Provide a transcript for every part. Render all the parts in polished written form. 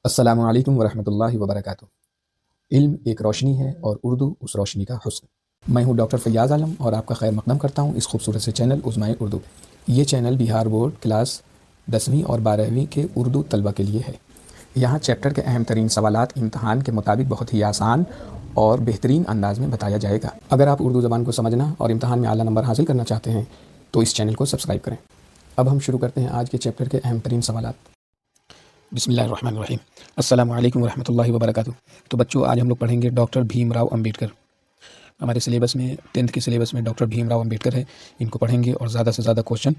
السلام علیکم ورحمۃ اللہ وبرکاتہ۔ علم ایک روشنی ہے اور اردو اس روشنی کا حسن۔ میں ہوں ڈاکٹر فیاض عالم اور آپ کا خیر مقدم کرتا ہوں اس خوبصورت سے چینل عظمائے اردو پہ۔ یہ چینل بہار بورڈ کلاس 10ویں اور 12ویں کے اردو طلبہ کے لیے ہے۔ یہاں چیپٹر کے اہم ترین سوالات امتحان کے مطابق بہت ہی آسان اور بہترین انداز میں بتایا جائے گا۔ اگر آپ اردو زبان کو سمجھنا اور امتحان میں اعلیٰ نمبر حاصل کرنا چاہتے ہیں تو اس چینل کو سبسکرائب کریں۔ اب ہم شروع کرتے ہیں آج کے چیپٹر کے اہم ترین سوالات۔ بسم اللہ الرحمن الرحیم۔ السلام علیکم ورحمۃ اللہ وبرکاتہ۔ تو بچوں، آج ہم لوگ پڑھیں گے ڈاکٹر بھیم راؤ امبیڈکر۔ ہمارے سلیبس میں 10th کے سلیبس میں ڈاکٹر بھیم راؤ امبیڈکر ہے۔ ان کو پڑھیں گے اور زیادہ سے زیادہ کوشچن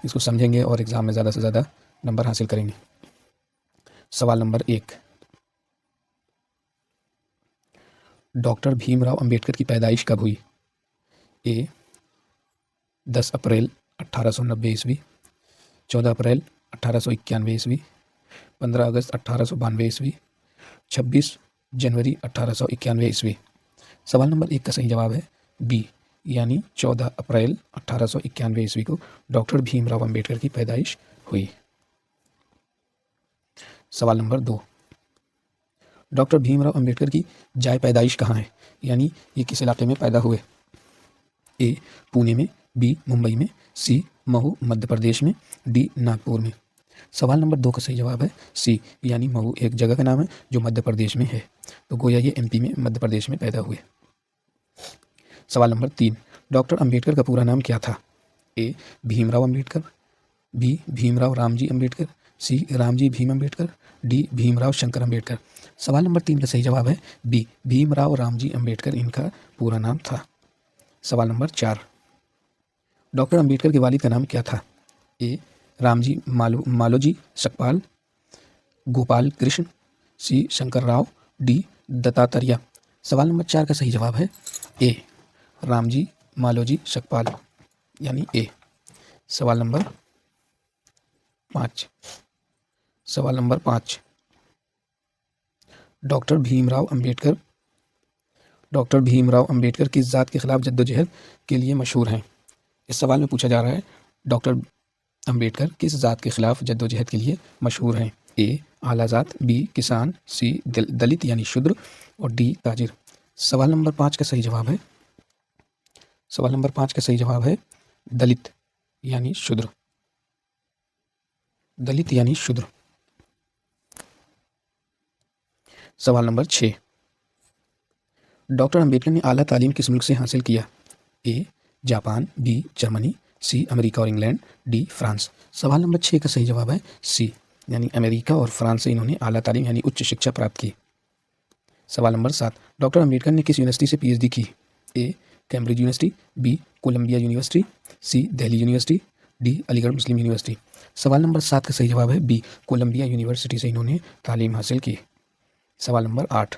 اس کو سمجھیں گے اور ایگزام میں زیادہ سے زیادہ نمبر حاصل کریں گے۔ سوال نمبر 1، ڈاکٹر بھیم راؤ امبیڈکر کی پیدائش کب ہوئی؟ اے 10 اپریل 1890 عیسوی، 14 اپریل 1891 عیسوی، 15 اگست 1892 عیسوی، 26 جنوری 1891 عیسوی۔ سوال نمبر 1 کا صحیح جواب ہے بی، یعنی 14 اپریل 1891 عیسوی کو ڈاکٹر بھیم راؤ امبیڈکر کی پیدائش ہوئی۔ سوال نمبر 2، ڈاکٹر بھیم راؤ امبیڈکر کی جائے پیدائش کہاں ہے؟ یعنی یہ کس علاقے میں پیدا ہوئے؟ اے پونے میں، بی ممبئی میں، سی مہو مدھیہ پردیش میں، ڈی ناگپور میں۔ سوال نمبر 2 کا صحیح جواب ہے سی، یعنی مہو ایک جگہ کا نام ہے جو مدھیہ پردیش میں ہے، تو گویا یہ ایم پی میں مدھیہ پردیش میں پیدا ہوئے۔ سوال نمبر 3، ڈاکٹر امبیڈکر کا پورا نام کیا تھا؟ A Bhim Rao Ambedkar, B Bhim Rao Ram ji Ambedkar, C Ram ji Bhim Ambedkar, D Bhim Rao Shankar Ambedkar. سوال نمبر 3 کا صحیح جواب ہے بی، بھیم راؤ رام جی امبیڈکر ان کا پورا نام تھا۔ سوال نمبر 4، ڈاکٹر امبیڈکر کے والد کا نام کیا تھا؟ اے رام جی مالوجی سکپال، گوپال کرشن، سی شنکر راؤ، ڈی دتاتریہ۔ سوال نمبر 4 کا صحیح جواب ہے اے رام جی مالوجی سکپال، یعنی اے۔ سوال نمبر 5، ڈاکٹر بھیم راؤ امبیڈکر کس ذات کے خلاف جدوجہد کے لیے مشہور ہیں؟ اس سوال میں پوچھا جا رہا ہے ڈاکٹر امبیڈکر کس ذات کے خلاف جدوجہد کے لیے مشہور ہیں؟ اے اعلیٰ ذات، بی کسان، سی دلت یعنی شودر، اور ڈی تاجر۔ سوال نمبر 5 کا صحیح جواب ہے دلت یعنی شودر۔ سوال نمبر 6، ڈاکٹر امبیڈکر نے اعلیٰ تعلیم کس ملک سے حاصل کیا؟ اے جاپان، بی جرمنی، سی امریکہ اور انگلینڈ، ڈی فرانس۔ سوال نمبر 6 کا صحیح جواب ہے سی، یعنی امریکہ اور فرانس سے انہوں نے اعلیٰ تعلیم یعنی اچ شکشا پراپت کی۔ سوال نمبر 7، ڈاکٹر امبیڈکر نے کس یونیورسٹی سے پی ایچ ڈی کی؟ A Cambridge University, B Columbia University, C Delhi University, D Aligarh Muslim university. سوال نمبر 7 کا صحیح جواب ہے بی، کولمبیا یونیورسٹی سے انہوں نے تعلیم حاصل کی۔ سوال نمبر 8،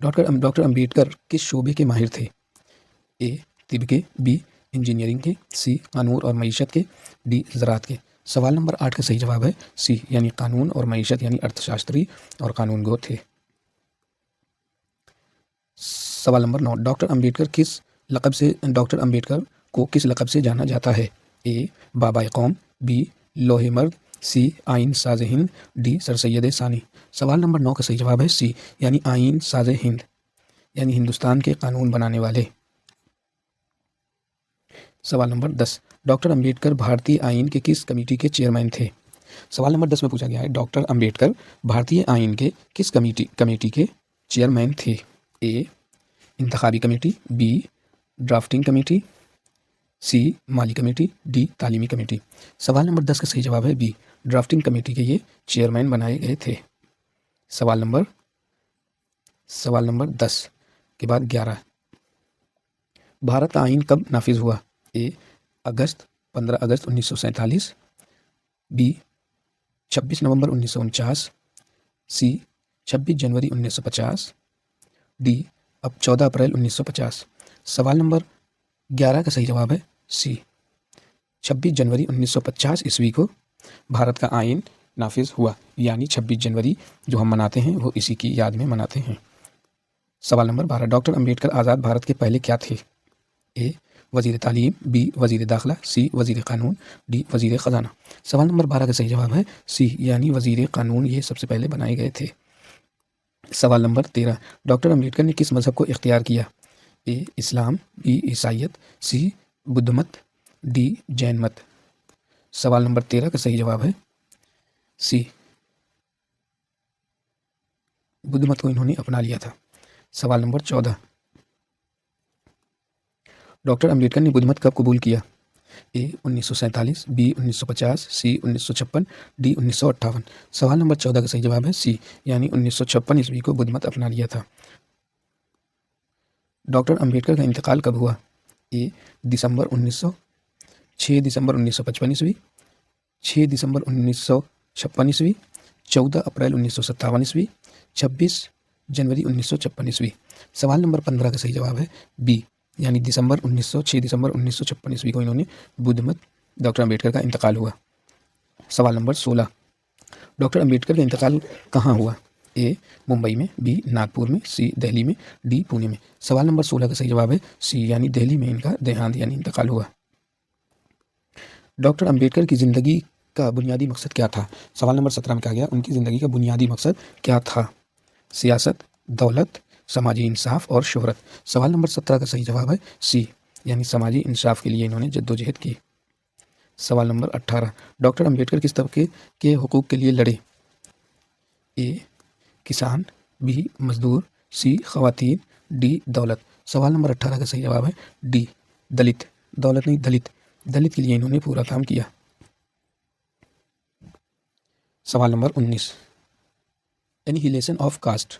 ڈاکٹر امبیڈکر کس شعبے کے ماہر تھے؟ اے طب کے، بی انجینئرنگ کے، سی قانون اور معیشت کے، ڈی زراعت کے۔ سوال نمبر 8 کا صحیح جواب ہے سی، یعنی قانون اور معیشت یعنی ارتھ شاستری اور قانون گو تھے۔ سوال نمبر 9، ڈاکٹر امبیڈکر کو کس لقب سے جانا جاتا ہے؟ اے بابائے قوم، بی لوہے مرد، سی آئین ساز ہند، ڈی سر سید ثانی۔ سوال نمبر 9 کا صحیح جواب ہے سی، یعنی آئین ساز ہند، یعنی ہندوستان کے قانون بنانے والے۔ سوال نمبر 10، ڈاکٹر امبیڈکر بھارتی آئین کے کس کمیٹی کے چیئرمین تھے؟ سوال نمبر 10 میں پوچھا گیا ہے ڈاکٹر امبیڈکر بھارتی آئین کے کس کمیٹی کے چیئرمین تھے؟ اے انتخابی کمیٹی، بی ڈرافٹنگ کمیٹی، سی مالی کمیٹی، ڈی تعلیمی کمیٹی۔ سوال نمبر 10 کا صحیح جواب ہے بی، ڈرافٹنگ کمیٹی کے یہ چیئرمین بنائے گئے تھے۔ سوال نمبر 10 کے بعد 11، بھارت کا آئین کب نافذ ہوا؟ اے 15 اگست 1947، بی 26 نومبر 1949، سی 26 جنوری 1950، ڈی 14 اپریل 1950۔ سوال نمبر 11 کا صحیح جواب ہے سی، 26 جنوری 1950 عیسوی کو بھارت کا آئین نافذ ہوا، یعنی 26 جنوری جو ہم مناتے ہیں وہ اسی کی یاد میں مناتے ہیں۔ سوال نمبر 12، ڈاکٹر امبیڈکر آزاد بھارت کے پہلے کیا تھے؟ اے وزیر تعلیم، بی وزیر داخلہ، سی وزیر قانون، ڈی وزیر خزانہ۔ سوال نمبر 12 کا صحیح جواب ہے سی یعنی وزیر قانون، یہ سب سے پہلے بنائے گئے تھے۔ سوال نمبر 13، ڈاکٹر امبیڈکر نے کس مذہب کو اختیار کیا؟ اے اسلام، بی عیسائیت، سی بدھ مت، ڈی جین مت۔ سوال نمبر 13 کا صحیح جواب ہے سی بدھ مت کو انہوں نے اپنا لیا تھا۔ سوال نمبر 14، ڈاکٹر امبیڈکر نے بدھ مت کب قبول کیا؟ اے 1947، بی 1950، سی 1956، ڈی 1958۔ سوال نمبر 14 کا صحیح جواب ہے سی یعنی 1956 عیسوی کو بدھ مت اپنا لیا تھا۔ ڈاکٹر امبیڈکر کا انتقال کب ہوا؟ اے 6 دسمبر 1955 عیسوی، 6 دسمبر 1956 عیسوی، 14 اپریل 1957 عیسوی، 26 جنوری 1956 عیسوی۔ سوال نمبر 15 کا صحیح جواب ہے بی یعنی 6 دسمبر 1956 عیسوی کو انہوں نے بدھ مت ڈاکٹر امبیڈکر کا انتقال ہوا۔ سوال نمبر 16، ڈاکٹر امبیڈکر کا انتقال کہاں ہوا؟ اے ممبئی میں، بی ناگپور میں، سی دہلی میں، ڈی پونے میں۔ سوال نمبر 16 کا صحیح جواب ہے سی یعنی دہلی میں ان کا دیہانت یعنی انتقال ہوا۔ ڈاکٹر امبیڈکر کی زندگی کا بنیادی مقصد کیا تھا؟ سوال نمبر 17 میں کہا گیا ان کی زندگی کا بنیادی مقصد کیا تھا؟ سیاست، دولت، سماجی انصاف اور شہرت۔ سوال نمبر 17 کا صحیح جواب ہے سی یعنی سماجی انصاف کے لیے انہوں نے جدوجہد کی۔ سوال نمبر 18، ڈاکٹر امبیڈکر کس طبقے کے حقوق کے لیے لڑے؟ اے کسان، بی مزدور، سی خواتین، ڈی دولت۔ سوال نمبر 18 کا صحیح جواب ہے ڈی دلت، دولت نہیں دلت، دلت کے لیے انہوں نے پورا کام کیا۔ سوال نمبر 19، اینیہیلیشن آف کاسٹ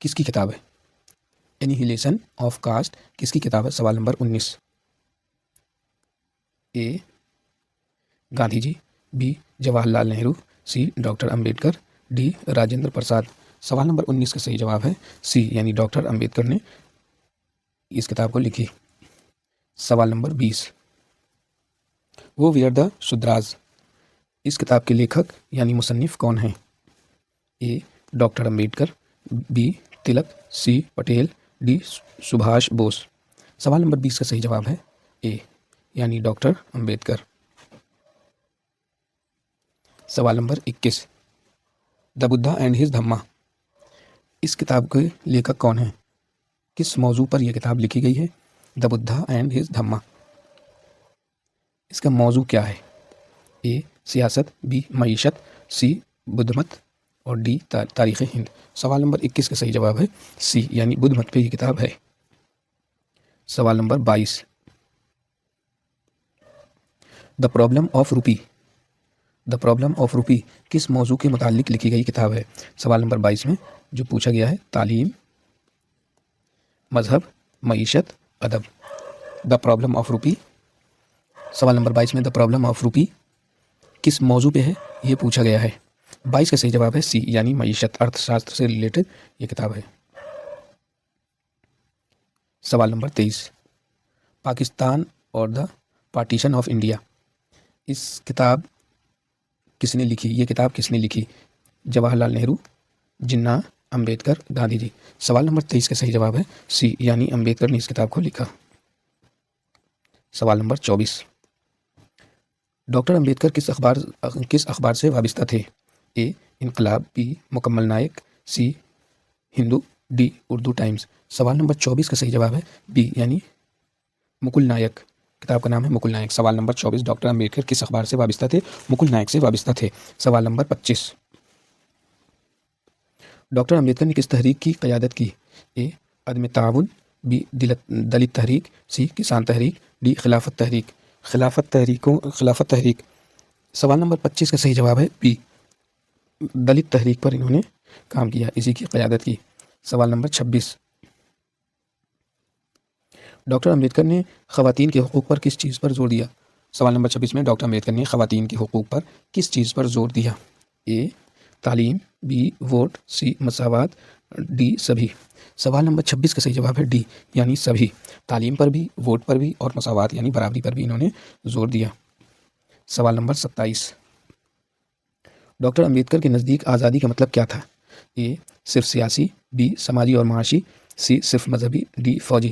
کس کی کتاب ہے؟ اینیہیلیشن آف کاسٹ کس کی کتاب ہے؟ سوال نمبر 19، A Gandhi ji, B Jawahar Lal Nehru, C doctor Ambedkar, D Rajendra Prasad. سوال نمبر 19 کا صحیح جواب ہے سی یعنی ڈاکٹر امبیڈکر نے اس کتاب کو لکھی۔ سوال نمبر 20، وہ ویئر دا شودراز اس کتاب کے لیکھک یعنی مصنف کون ہیں؟ A doctor Ambedkar, B Tilak, C Patel, D سبھاش بوس۔ سوال نمبر 20 کا صحیح جواب ہے اے یعنی ڈاکٹر امبیڈکر۔ سوال نمبر 21، the Buddha and his Dhamma اس کتاب کے لیکھک کون ہیں؟ کس موضوع پر یہ کتاب لکھی گئی ہے؟ دا بدھا اینڈ ہز دھما، اس کا موضوع کیا ہے؟ اے سیاست، بی معیشت، سی بدھ مت اور ڈی تاریخ ہند۔ سوال نمبر 21 کا صحیح جواب ہے سی یعنی بدھ مت پہ یہ کتاب ہے۔ سوال نمبر 22، the problem of rupee the problem of rupee کس موضوع کے متعلق لکھی گئی کتاب ہے؟ سوال نمبر 22 میں جو پوچھا گیا ہے تعلیم، مذہب، معیشت، ادب۔ دا پرابلم آف روپی، سوال نمبر 22 میں دا پرابلم آف روپی کس موضوع پہ ہے یہ پوچھا گیا ہے۔ 22 کا صحیح جواب ہے سی یعنی معیشت، ارتھ شاستر سے ریلیٹڈ یہ کتاب ہے۔ سوال نمبر 23، پاکستان اور دا پارٹیشن آف انڈیا اس کتاب کس نے لکھی؟ یہ کتاب کس نے لکھی؟ جواہر لال نہرو، جناح، امبیڈکر، گاندھی جی۔ سوال نمبر 23 کا صحیح جواب ہے سی یعنی امبیڈکر نے اس کتاب کو لکھا۔ سوال نمبر 24، ڈاکٹر امبیڈکر کس اخبار سے وابستہ تھے؟ اے انقلاب، بی مکمل نائک، سی ہندو، ڈی اردو ٹائمز۔ سوال نمبر 24 کا صحیح جواب ہے بی یعنی مکل نائک، کتاب کا نام ہے مکل نائک۔ سوال نمبر 24، ڈاکٹر امبیڈکر کس اخبار سے وابستہ تھے؟ مکل نائک سے وابستہ تھے۔ سوال نمبر 25، ڈاکٹر امبیڈکر نے کس تحریک کی قیادت کی؟ اے عدم تعاون، بی دلت تحریک، سی کسان تحریک، ڈی خلافت تحریک۔ خلافت تحریک۔ سوال نمبر 25 کا صحیح جواب ہے بی دلت تحریک پر انہوں نے کام کیا، اسی کی قیادت کی۔ سوال نمبر 26، ڈاکٹر امبیڈکر نے خواتین کے حقوق پر کس چیز پر زور دیا؟ سوال نمبر 26 میں ڈاکٹر امبیڈکر نے خواتین کے حقوق پر کس چیز پر زور دیا؟ اے تعلیم، بی ووٹ، سی مساوات، ڈی سبھی۔ سوال نمبر 26 کا صحیح جواب ہے ڈی یعنی سبھی، تعلیم پر بھی، ووٹ پر بھی اور مساوات یعنی برابری پر بھی انہوں نے زور دیا۔ سوال نمبر 27، ڈاکٹر امبیڈکر کے نزدیک آزادی کا مطلب کیا تھا؟ اے صرف سیاسی، بی سماجی اور معاشی، سی صرف مذہبی، ڈی فوجی۔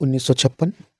1956,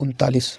39,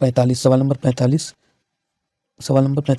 43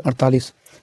48।